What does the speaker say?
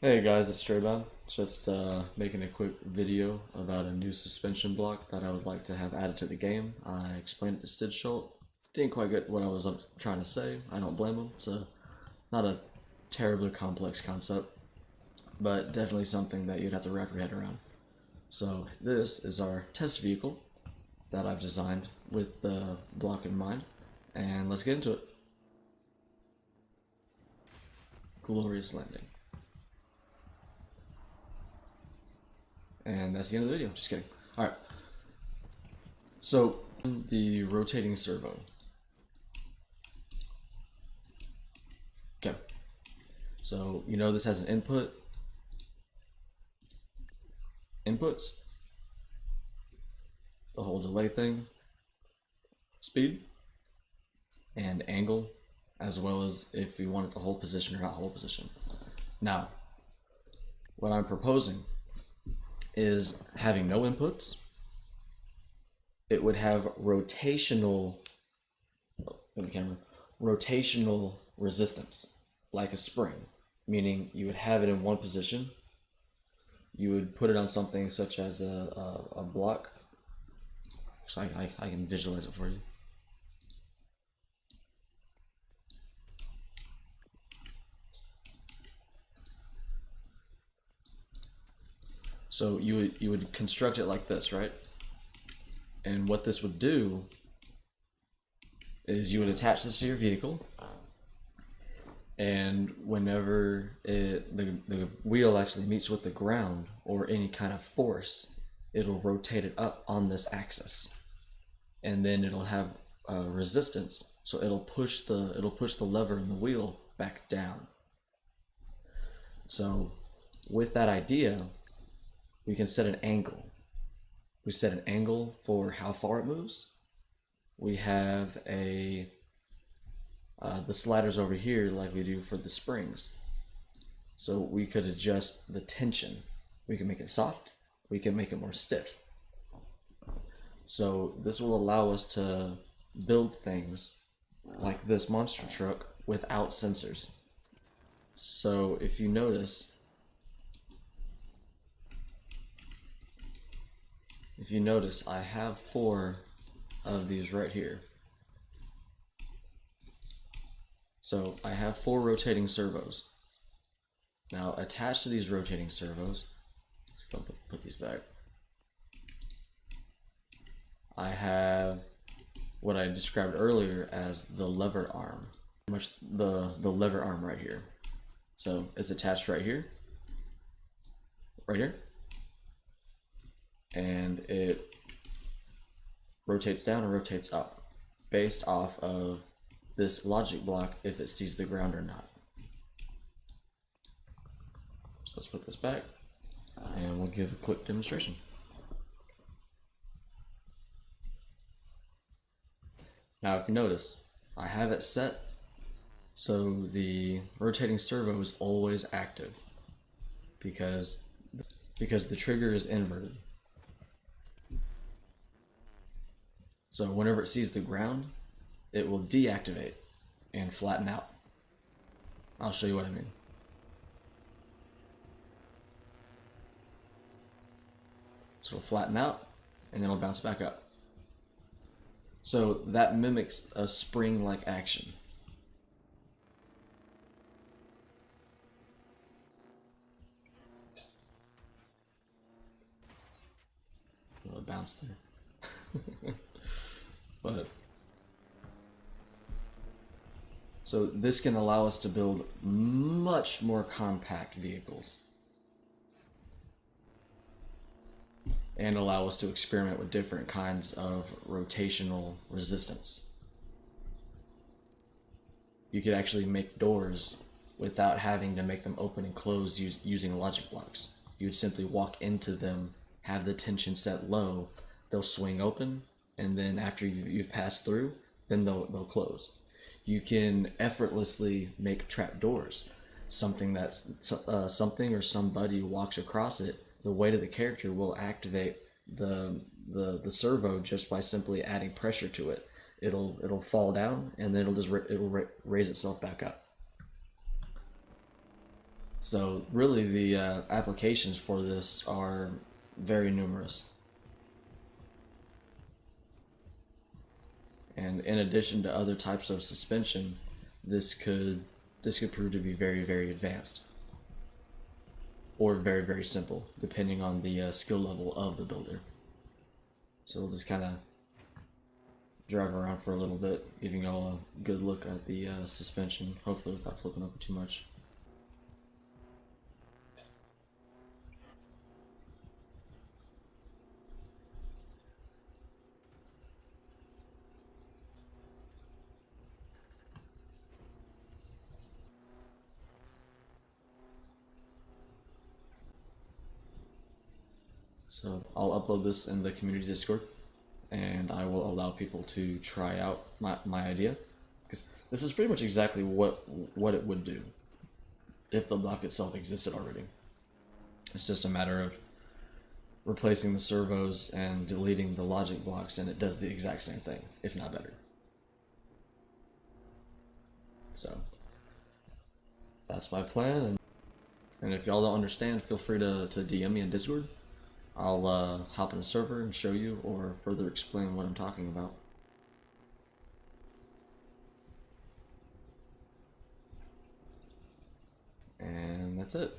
Hey guys, it's Straybound. Just making a quick video about a new suspension block that I would like to have added to the game. I explained it to Stid Schultz. Didn't quite get what I was trying to say. I don't blame him. It's not a terribly complex concept, but definitely something that you'd have to wrap your head around. So this is our test vehicle that I've designed with the block in mind, and let's get into it. Glorious landing. And that's the end of the video. Just kidding. Alright. So, the rotating servo. Okay. So, you know this has an inputs, the whole delay thing, speed, and angle, as well as if you want it to hold position or not hold position. Now, what I'm proposing is having no inputs. It would have rotational rotational resistance, like a spring, meaning you would have it in one position. You would put it on something such as a block. So I can visualize it for you. So you would construct it like this, right? And what this would do is you would attach this to your vehicle, and whenever the wheel actually meets with the ground or any kind of force, it'll rotate it up on this axis, and then it'll have resistance, so it'll push the lever in the wheel back down. So with that idea, we can set an angle. We set an angle for how far it moves. We have the sliders over here like we do for the springs. So we could adjust the tension. We can make it soft. We can make it more stiff. So this will allow us to build things like this monster truck without sensors. So if you notice, I have 4 of these right here. So I have 4 rotating servos. Now attached to these rotating servos, let's go put these back. I have what I described earlier as the lever arm, pretty much the lever arm right here. So it's attached right here, and it rotates down and rotates up based off of this logic block if it sees the ground or not. So let's put this back and we'll give a quick demonstration. Now if you notice, I have it set so the rotating servo is always active because the trigger is inverted. So whenever it sees the ground, it will deactivate and flatten out. I'll show you what I mean. So it'll flatten out and then it'll bounce back up. So that mimics a spring-like action. It'll bounce there. But so this can allow us to build much more compact vehicles and allow us to experiment with different kinds of rotational resistance. You could actually make doors without having to make them open and close using logic blocks. You'd simply walk into them, have the tension set low, they'll swing open, and then after you've passed through, then they'll close. You can effortlessly make trap doors. Something or somebody walks across it, the weight of the character will activate the servo just by simply adding pressure to it. It'll fall down and then it'll raise itself back up. So really the applications for this are very numerous. And in addition to other types of suspension, this could prove to be very, very advanced or very, very simple, depending on the skill level of the builder. So we'll just kind of drive around for a little bit, giving y'all a good look at the suspension, hopefully without flipping over too much. So I'll upload this in the community Discord, and I will allow people to try out my idea, because this is pretty much exactly what it would do if the block itself existed already. It's just a matter of replacing the servos and deleting the logic blocks, and it does the exact same thing, if not better. So that's my plan, and if y'all don't understand, feel free to DM me in Discord. I'll hop in a server and show you or further explain what I'm talking about. And that's it.